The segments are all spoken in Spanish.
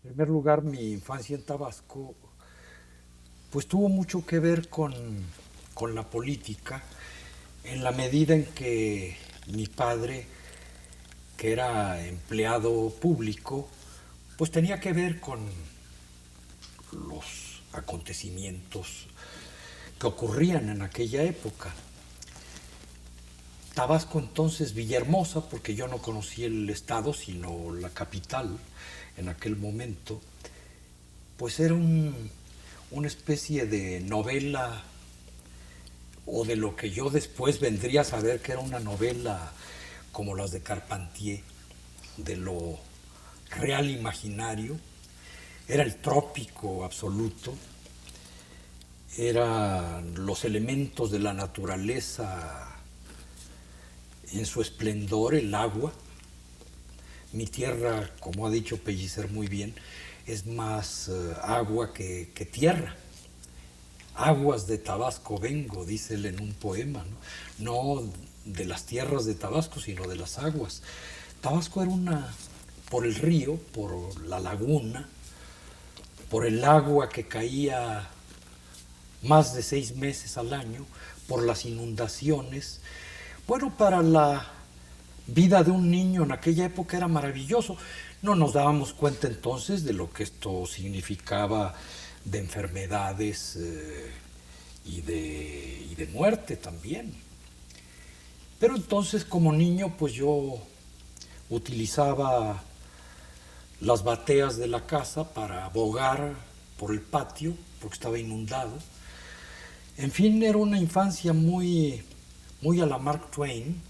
En primer lugar, mi infancia en Tabasco, pues tuvo mucho que ver con la política, en la medida en que mi padre, que era empleado público, pues tenía que ver con los acontecimientos que ocurrían en aquella época. Tabasco entonces, Villahermosa, porque yo no conocí el estado, sino la capital en aquel momento, pues era una especie de novela, o de lo que yo después vendría a saber que era una novela como las de Carpentier, de lo real imaginario. Era el trópico absoluto, eran los elementos de la naturaleza en su esplendor, el agua. Mi tierra, como ha dicho Pellicer muy bien, es más agua que tierra. Aguas de Tabasco vengo, dice él en un poema, ¿no? No de las tierras de Tabasco, sino de las aguas. Tabasco era por el río, por la laguna, por el agua que caía más de 6 meses al año, por las inundaciones. Bueno, para la vida de un niño en aquella época era maravilloso. No nos dábamos cuenta entonces de lo que esto significaba de enfermedades y de muerte también. Pero entonces como niño pues yo utilizaba las bateas de la casa para bogar por el patio porque estaba inundado. En fin, era una infancia muy a la Mark Twain.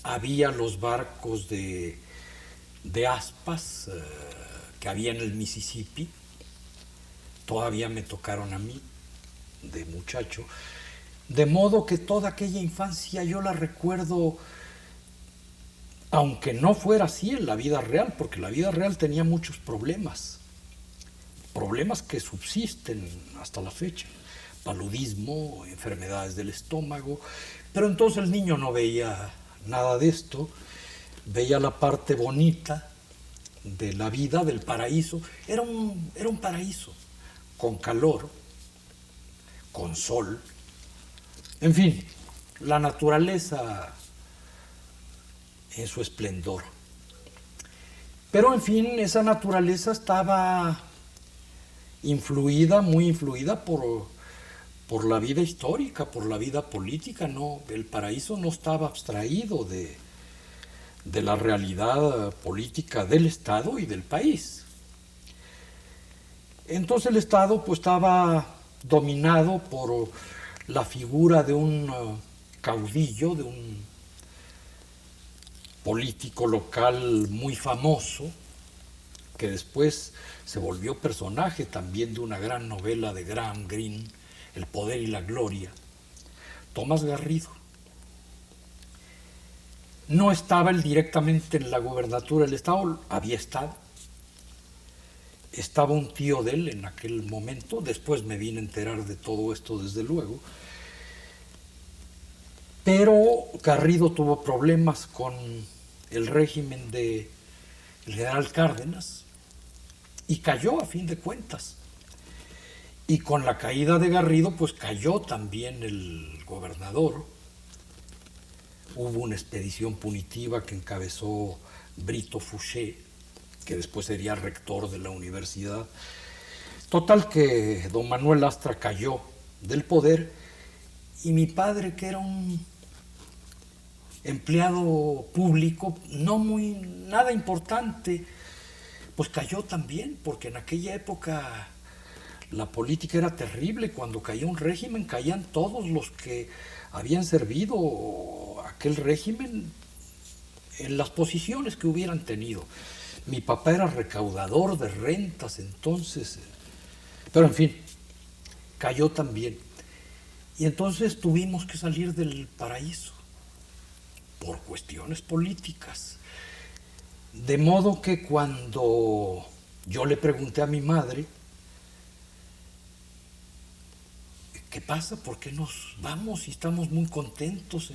Había los barcos de aspas que había en el Mississippi. Todavía me tocaron a mí, de muchacho. De modo que toda aquella infancia yo la recuerdo, aunque no fuera así en la vida real, porque la vida real tenía muchos problemas, problemas que subsisten hasta la fecha, paludismo, enfermedades del estómago, pero entonces el niño no veía nada de esto, veía la parte bonita de la vida, del paraíso. Era un paraíso, con calor, con sol, en fin, la naturaleza en su esplendor. Pero en fin, esa naturaleza estaba influida, muy influida por la vida histórica, por la vida política. No, el paraíso no estaba abstraído de la realidad política del Estado y del país. Entonces el Estado pues estaba dominado por la figura de un caudillo, de un político local muy famoso, que después se volvió personaje también de una gran novela de Graham Greene, El poder y la gloria, Tomás Garrido. No estaba él directamente en la gubernatura del Estado, había estado. Estaba un tío de él en aquel momento, después me vine a enterar de todo esto desde luego, pero Garrido tuvo problemas con el régimen del general Cárdenas y cayó a fin de cuentas. Y con la caída de Garrido pues cayó también el gobernador. Hubo una expedición punitiva que encabezó Brito Fouché, que después sería rector de la universidad. Total que don Manuel Astra cayó del poder y mi padre, que era un empleado público, no muy, nada importante, pues cayó también, porque en aquella época la política era terrible. Cuando caía un régimen, caían todos los que habían servido aquel régimen en las posiciones que hubieran tenido. Mi papá era recaudador de rentas entonces, pero en fin, cayó también. Y entonces tuvimos que salir del paraíso por cuestiones políticas. De modo que cuando yo le pregunté a mi madre, ¿qué pasa? ¿Por qué nos vamos si estamos muy contentos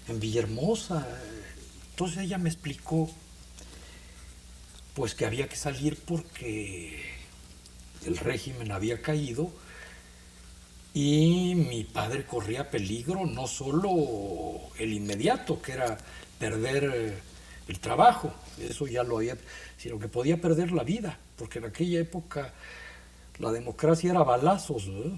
en Villahermosa? Entonces ella me explicó pues que había que salir porque el régimen había caído y mi padre corría peligro, no solo el inmediato, que era perder el trabajo, eso ya lo había, sino que podía perder la vida, porque en aquella época la democracia era balazos, ¿verdad?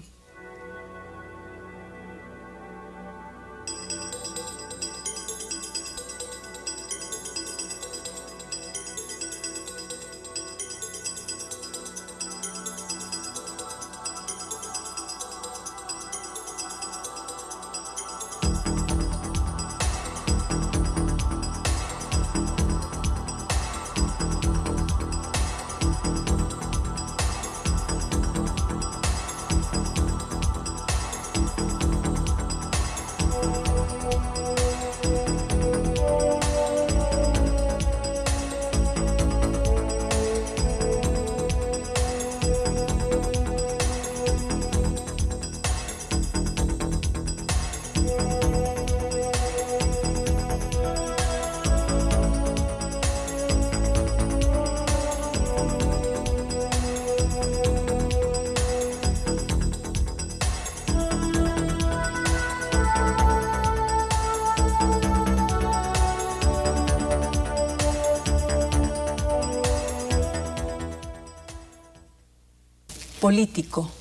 Político,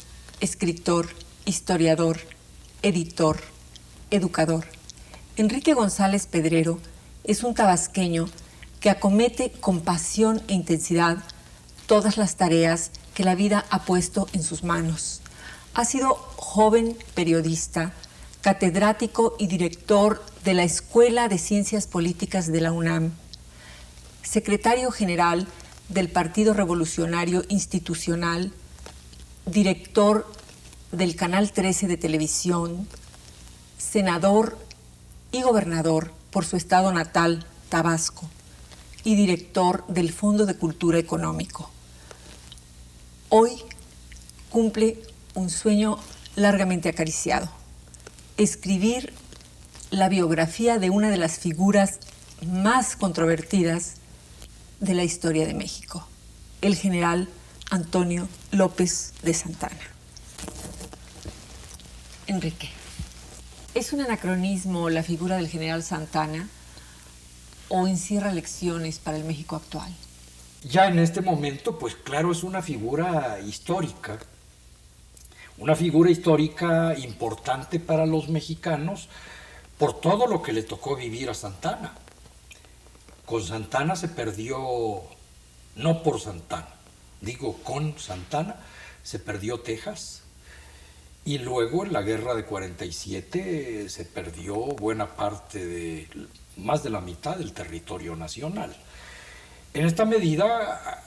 escritor, historiador, editor, educador. Enrique González Pedrero es un tabasqueño que acomete con pasión e intensidad todas las tareas que la vida ha puesto en sus manos. Ha sido joven periodista, catedrático y director de la Escuela de Ciencias Políticas de la UNAM, secretario general del Partido Revolucionario Institucional, director del Canal 13 de televisión, senador y gobernador por su estado natal, Tabasco, y director del Fondo de Cultura Económico. Hoy cumple un sueño largamente acariciado: escribir la biografía de una de las figuras más controvertidas de la historia de México, el general Antonio López de Santana. Enrique, ¿es un anacronismo la figura del general Santana o encierra lecciones para el México actual? Ya en este momento, pues claro, es una figura histórica importante para los mexicanos por todo lo que le tocó vivir a Santana. Con Santana se perdió, no por Santana, digo con Santana, se perdió Texas, y luego en la guerra de 47 se perdió buena parte de, más de la mitad del territorio nacional. En esta medida,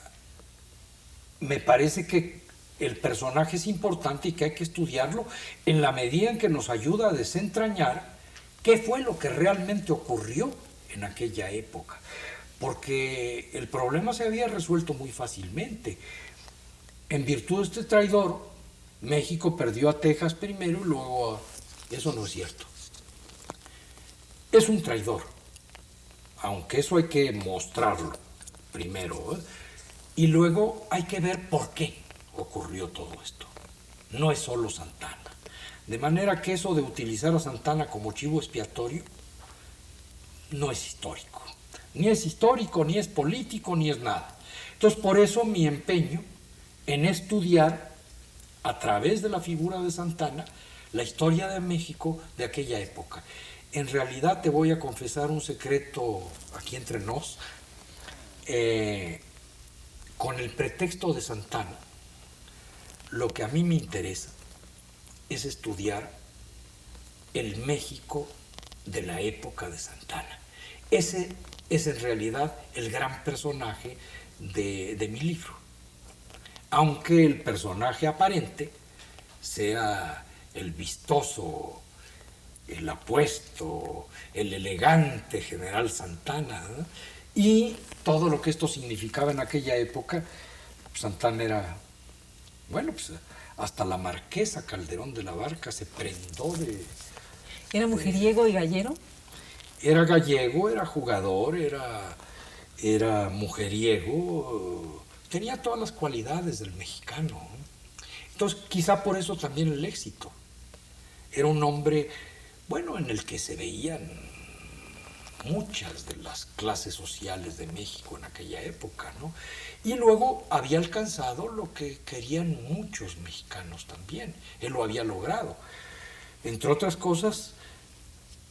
me parece que el personaje es importante y que hay que estudiarlo en la medida en que nos ayuda a desentrañar qué fue lo que realmente ocurrió en aquella época. Porque el problema se había resuelto muy fácilmente. En virtud de este traidor, México perdió a Texas primero y luego a... Eso no es cierto. Es un traidor, aunque eso hay que mostrarlo primero, ¿eh? Y luego hay que ver por qué ocurrió todo esto. No es solo Santana. De manera que eso de utilizar a Santana como chivo expiatorio no es histórico. Ni es histórico, ni es político, ni es nada. Entonces, por eso mi empeño en estudiar, a través de la figura de Santana, la historia de México de aquella época. En realidad, te voy a confesar un secreto aquí entre nos. Con el pretexto de Santana, lo que a mí me interesa es estudiar el México de la época de Santana. Ese es en realidad el gran personaje de mi libro. Aunque el personaje aparente sea el vistoso, el apuesto, el elegante general Santana, ¿no? Y todo lo que esto significaba en aquella época. Santana era, bueno, pues hasta la marquesa Calderón de la Barca se prendó de... ¿Era mujeriego y gallero? Era gallego, era jugador, era era mujeriego, tenía todas las cualidades del mexicano. Entonces, quizá por eso también el éxito. Era un hombre, bueno, en el que se veían muchas de las clases sociales de México en aquella época, ¿no? Y luego había alcanzado lo que querían muchos mexicanos también. Él lo había logrado. Entre otras cosas,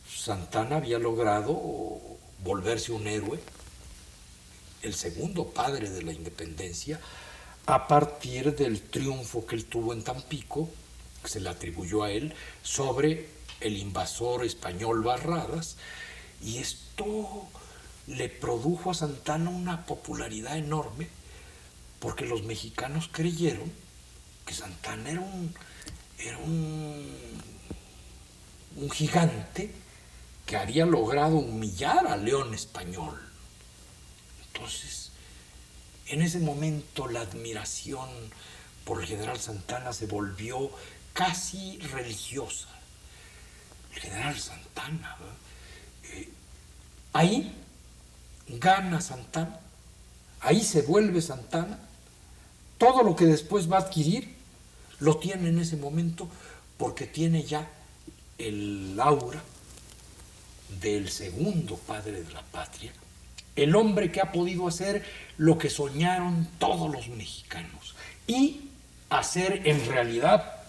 Santana había logrado volverse un héroe, el segundo padre de la independencia, a partir del triunfo que él tuvo en Tampico, que se le atribuyó a él, sobre el invasor español Barradas, y esto le produjo a Santana una popularidad enorme, porque los mexicanos creyeron que Santana era un gigante que había logrado humillar al León español. Entonces, en ese momento la admiración por el general Santana se volvió casi religiosa. El general Santana, ahí gana Santana, ahí se vuelve Santana, todo lo que después va a adquirir lo tiene en ese momento porque tiene ya el aura del segundo padre de la patria, el hombre que ha podido hacer lo que soñaron todos los mexicanos y hacer en realidad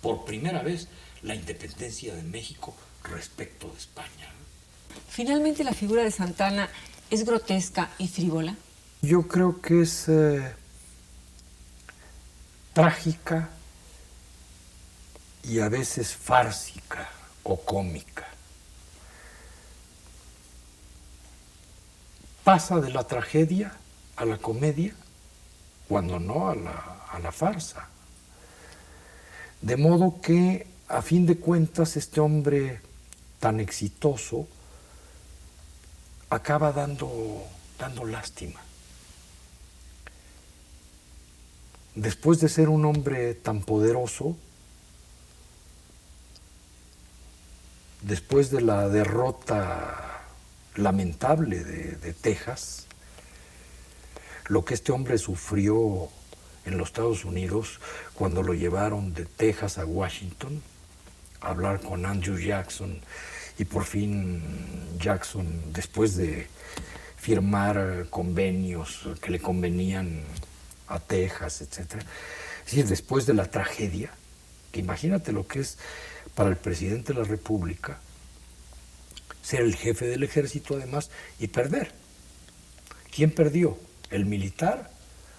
por primera vez la independencia de México respecto de España. Finalmente, la figura de Santana es grotesca y frívola. Yo creo que es trágica y a veces fársica o cómica. Pasa de la tragedia a la comedia, cuando no a la farsa. De modo que, a fin de cuentas, este hombre tan exitoso acaba dando lástima. Después de ser un hombre tan poderoso, después de la derrota lamentable de Texas, lo que este hombre sufrió en los Estados Unidos cuando lo llevaron de Texas a Washington a hablar con Andrew Jackson, y por fin Jackson, después de firmar convenios que le convenían a Texas, etc. Es decir, después de la tragedia, que imagínate lo que es para el presidente de la República ser el jefe del ejército además y perder. ¿Quién perdió? ¿El militar?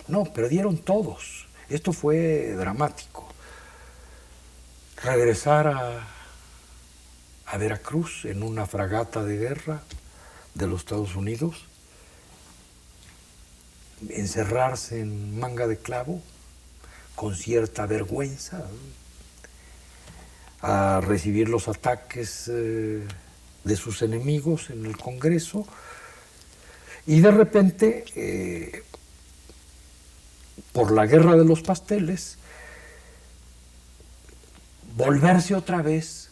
No, perdieron todos. Esto fue dramático. Regresar a Veracruz en una fragata de guerra de los Estados Unidos, encerrarse en Manga de Clavo con cierta vergüenza, a recibir los ataques de sus enemigos en el Congreso, y de repente, por la guerra de los pasteles, volverse otra vez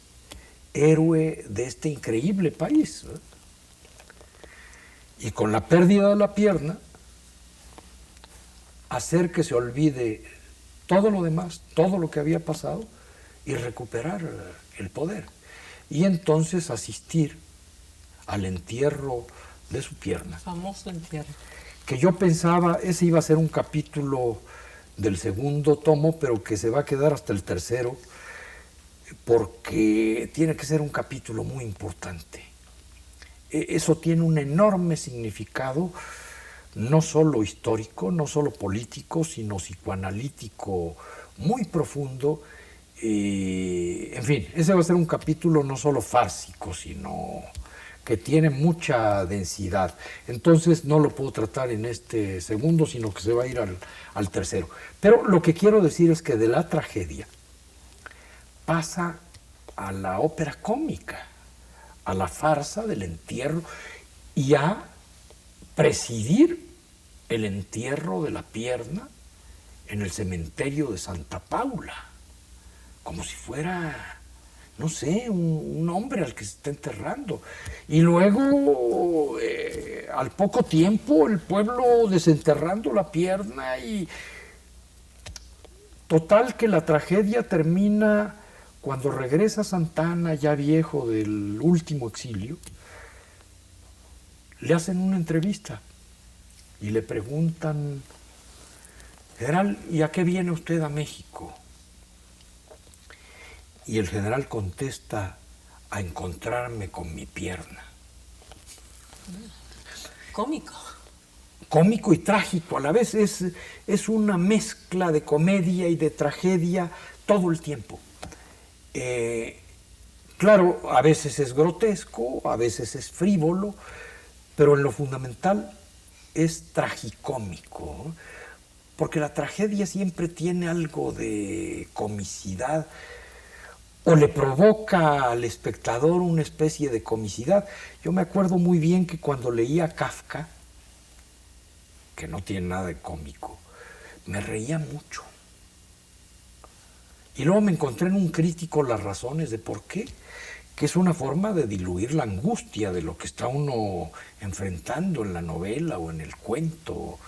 héroe de este increíble país, ¿eh? Y con la pérdida de la pierna, hacer que se olvide todo lo demás, todo lo que había pasado, y recuperar el poder. Y entonces asistir al entierro de su pierna. Famoso entierro. Que yo pensaba, ese iba a ser un capítulo del segundo tomo, pero que se va a quedar hasta el tercero, porque tiene que ser un capítulo muy importante. Eso tiene un enorme significado, no solo histórico, no solo político, sino psicoanalítico muy profundo. En fin, ese va a ser un capítulo no solo fársico, sino que tiene mucha densidad. Entonces no lo puedo tratar en este segundo, sino que se va a ir al tercero. Pero lo que quiero decir es que de la tragedia pasa a la ópera cómica, a la farsa del entierro y a presidir el entierro de la pierna en el cementerio de Santa Paula, como si fuera, no sé, un hombre al que se está enterrando. Y luego al poco tiempo el pueblo desenterrando la pierna y total que la tragedia termina cuando regresa Santa Anna ya viejo del último exilio. Le hacen una entrevista y le preguntan: general, ¿y a qué viene usted a México? Y el general contesta: a encontrarme con mi pierna. Cómico. Cómico y trágico a la vez, es una mezcla de comedia y de tragedia todo el tiempo. Claro, a veces es grotesco, a veces es frívolo, pero en lo fundamental es tragicómico, porque la tragedia siempre tiene algo de comicidad, o le provoca al espectador una especie de comicidad. Yo me acuerdo muy bien que cuando leía Kafka, que no tiene nada de cómico, me reía mucho. Y luego me encontré en un crítico las razones de por qué, que es una forma de diluir la angustia de lo que está uno enfrentando en la novela o en el cuento.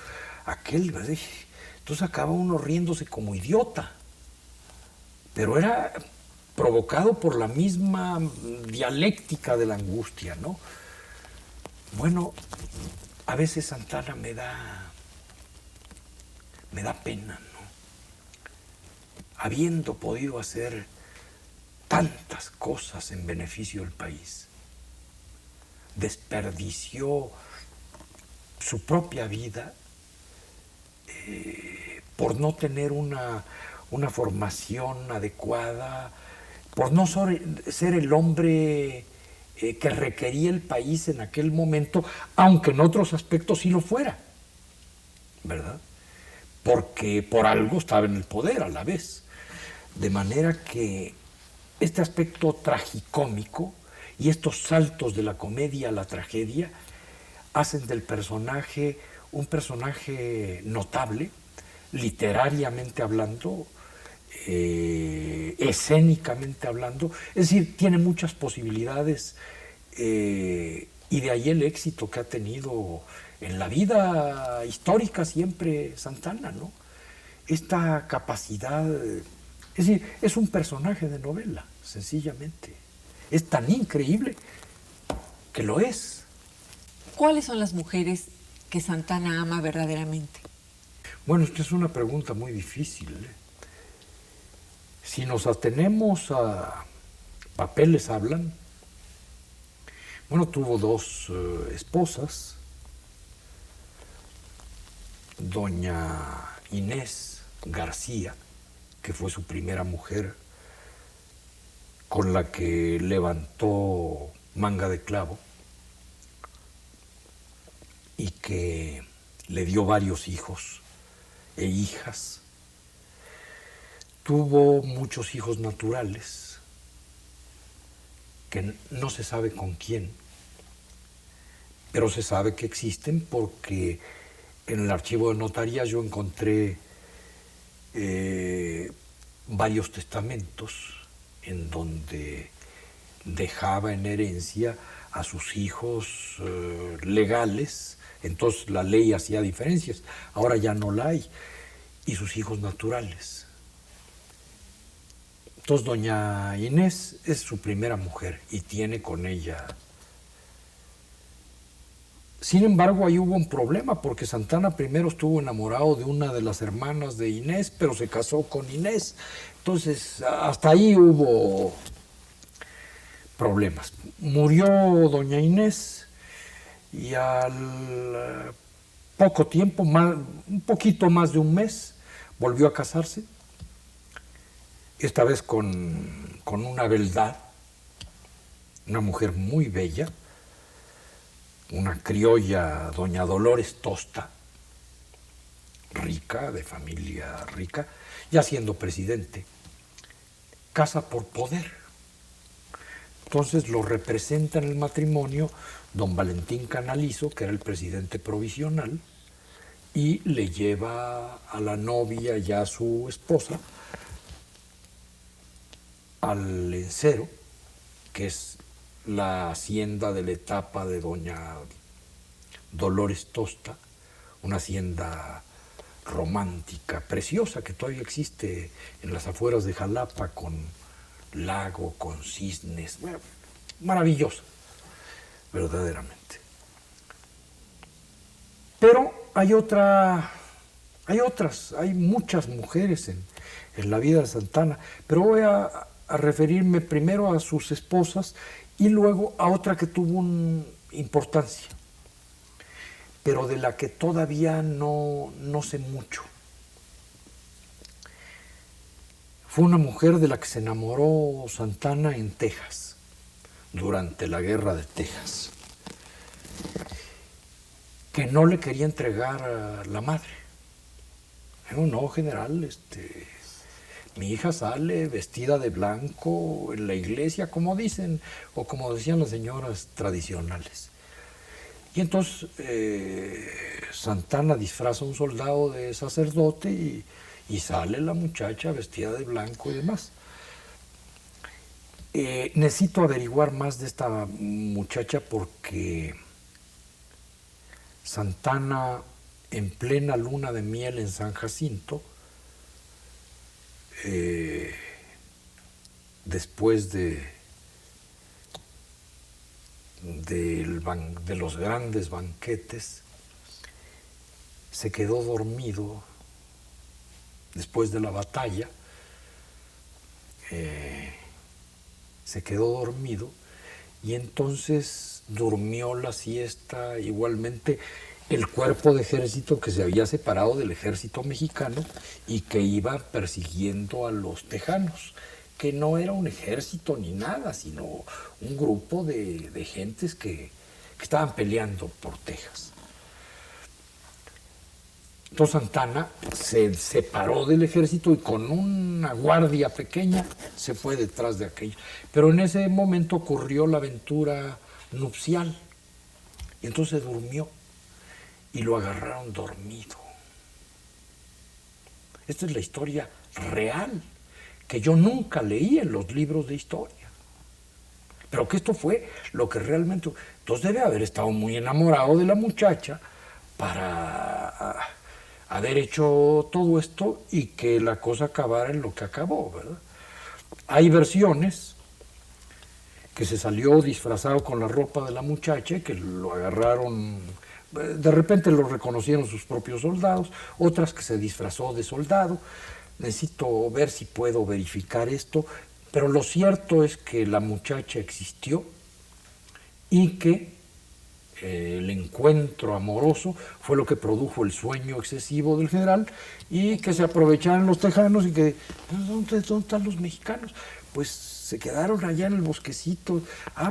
Aquel, ¿verdad? Entonces acaba uno riéndose como idiota. Pero era provocado por la misma dialéctica de la angustia, ¿no? Bueno, a veces Santa Anna me da pena, ¿no? Habiendo podido hacer tantas cosas en beneficio del país, desperdició su propia vida por no tener una formación adecuada, por no ser el hombre que requería el país en aquel momento, aunque en otros aspectos sí lo fuera, ¿verdad? Porque por algo estaba en el poder a la vez. De manera que este aspecto tragicómico y estos saltos de la comedia a la tragedia hacen del personaje un personaje notable, literariamente hablando, escénicamente hablando, es decir, tiene muchas posibilidades y de ahí el éxito que ha tenido en la vida histórica siempre Santa Anna, ¿no? Esta capacidad, es decir, es un personaje de novela, sencillamente. Es tan increíble que lo es. ¿Cuáles son las mujeres que Santa Anna ama verdaderamente? Bueno, esta es una pregunta muy difícil, ¿eh? Si nos atenemos a papeles hablan, bueno, tuvo dos esposas, doña Inés García, que fue su primera mujer, con la que levantó Manga de Clavo y que le dio varios hijos e hijas. Tuvo muchos hijos naturales, que no se sabe con quién, pero se sabe que existen porque en el archivo de notarías yo encontré varios testamentos en donde dejaba en herencia a sus hijos legales. Entonces la ley hacía diferencias, ahora ya no la hay, y sus hijos naturales. Entonces doña Inés es su primera mujer y tiene con ella. Sin embargo, ahí hubo un problema porque Santa Anna primero estuvo enamorado de una de las hermanas de Inés, pero se casó con Inés. Entonces, hasta ahí hubo problemas. Murió doña Inés y al poco tiempo, un poquito más de un mes, volvió a casarse, esta vez con una beldad, una mujer muy bella, una criolla, doña Dolores Tosta, rica, de familia rica, ya siendo presidente, casa por poder. Entonces lo representa en el matrimonio don Valentín Canalizo, que era el presidente provisional, y le lleva a la novia, ya su esposa, al Encero, que es la hacienda de la etapa de doña Dolores Tosta, una hacienda romántica, preciosa, que todavía existe en las afueras de Jalapa, con lago, con cisnes, bueno, maravillosa, verdaderamente. Pero hay muchas mujeres en la vida de Santana, pero voy a referirme primero a sus esposas y luego a otra que tuvo importancia, pero de la que todavía no sé mucho. Fue una mujer de la que se enamoró Santana en Texas, durante la guerra de Texas, que no le quería entregar a la madre. No, general, mi hija sale vestida de blanco en la iglesia, como dicen, o como decían las señoras tradicionales. Y entonces Santana disfraza a un soldado de sacerdote y sale la muchacha vestida de blanco y demás. Necesito averiguar más de esta muchacha porque Santana, en plena luna de miel en San Jacinto, después de los grandes banquetes, se quedó dormido después de la batalla, se quedó dormido y entonces durmió la siesta igualmente el cuerpo de ejército que se había separado del ejército mexicano y que iba persiguiendo a los tejanos, que no era un ejército ni nada, sino un grupo de gentes que estaban peleando por Texas. Entonces Santana se separó del ejército y con una guardia pequeña se fue detrás de aquello. Pero en ese momento ocurrió la aventura nupcial y entonces durmió y lo agarraron dormido. Esta es la historia real que yo nunca leí en los libros de historia. Pero que esto fue lo que realmente... Entonces debe haber estado muy enamorado de la muchacha para haber hecho todo esto y que la cosa acabara en lo que acabó, ¿verdad? Hay versiones que se salió disfrazado con la ropa de la muchacha y que lo agarraron, de repente lo reconocieron sus propios soldados, otras que se disfrazó de soldado. Necesito ver si puedo verificar esto, pero lo cierto es que la muchacha existió y que el encuentro amoroso fue lo que produjo el sueño excesivo del general y que se aprovecharon los tejanos y que, ¿dónde están los mexicanos? Pues se quedaron allá en el bosquecito.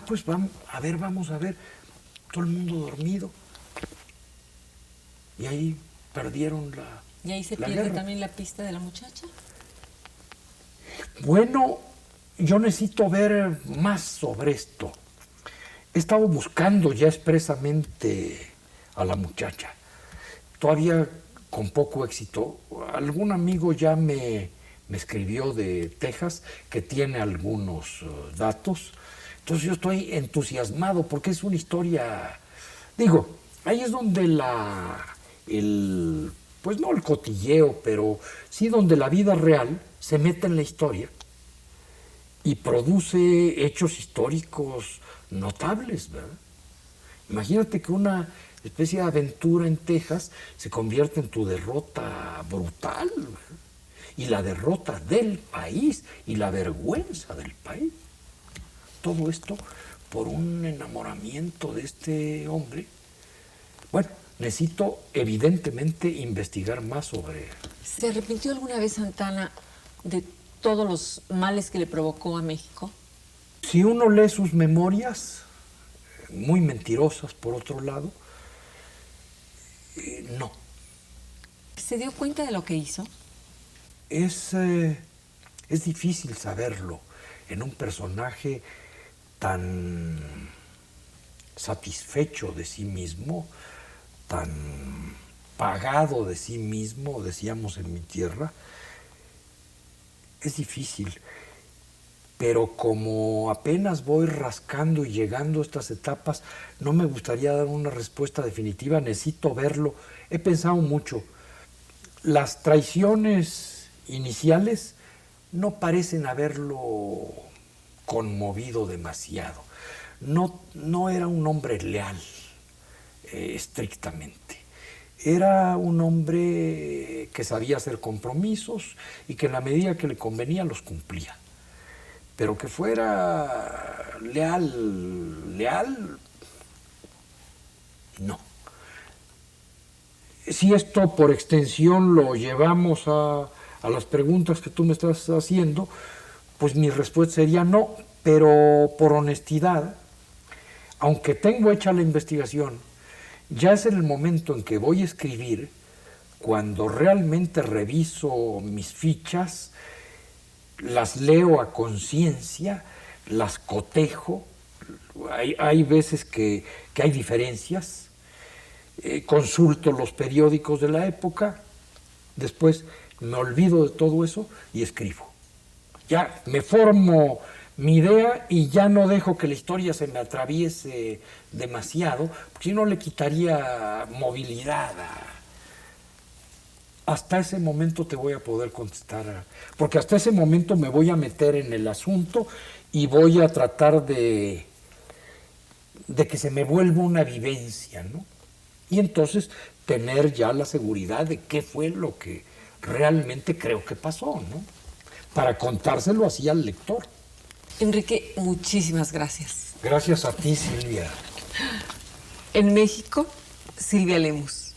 Pues vamos a ver, todo el mundo dormido. Y ahí perdieron la ¿Y ahí se pierde guerra. También la pista de la muchacha? Bueno, yo necesito ver más sobre esto. He estado buscando ya expresamente a la muchacha. Todavía con poco éxito. Algún amigo ya me escribió de Texas que tiene algunos datos. Entonces yo estoy entusiasmado porque es una historia... Digo, ahí es donde pues no el cotilleo, pero sí donde la vida real se mete en la historia y produce hechos históricos notables, ¿verdad? Imagínate que una especie de aventura en Texas se convierte en tu derrota brutal, ¿verdad? Y la derrota del país y la vergüenza del país. Todo esto por un enamoramiento de este hombre. Bueno, necesito evidentemente investigar más sobre él. ¿Se arrepintió alguna vez Santana de todos los males que le provocó a México? Si uno lee sus memorias, muy mentirosas por otro lado, no. ¿Se dio cuenta de lo que hizo? Es difícil saberlo en un personaje tan satisfecho de sí mismo, tan pagado de sí mismo, decíamos en mi tierra. Es difícil. pero como apenas voy rascando y llegando a estas etapas, no me gustaría dar una respuesta definitiva, necesito verlo. He pensado mucho. Las traiciones iniciales no parecen haberlo conmovido demasiado. No era un hombre leal, estrictamente. Era un hombre que sabía hacer compromisos y que en la medida que le convenía los cumplía. Pero que fuera leal, no. Si esto por extensión lo llevamos a las preguntas que tú me estás haciendo, pues mi respuesta sería no, pero por honestidad, aunque tengo hecha la investigación, ya es en el momento en que voy a escribir, cuando realmente reviso mis fichas, las leo a conciencia, las cotejo, hay veces que hay diferencias, consulto los periódicos de la época, después me olvido de todo eso y escribo. Ya me formo mi idea y ya no dejo que la historia se me atraviese demasiado, porque si no le quitaría movilidad. Hasta ese momento te voy a poder contestar, porque hasta ese momento me voy a meter en el asunto y voy a tratar de que se me vuelva una vivencia, ¿no? Y entonces tener ya la seguridad de qué fue lo que realmente creo que pasó, ¿no? Para contárselo así al lector. Enrique, muchísimas gracias. Gracias a ti, Silvia. En México, Silvia Lemus.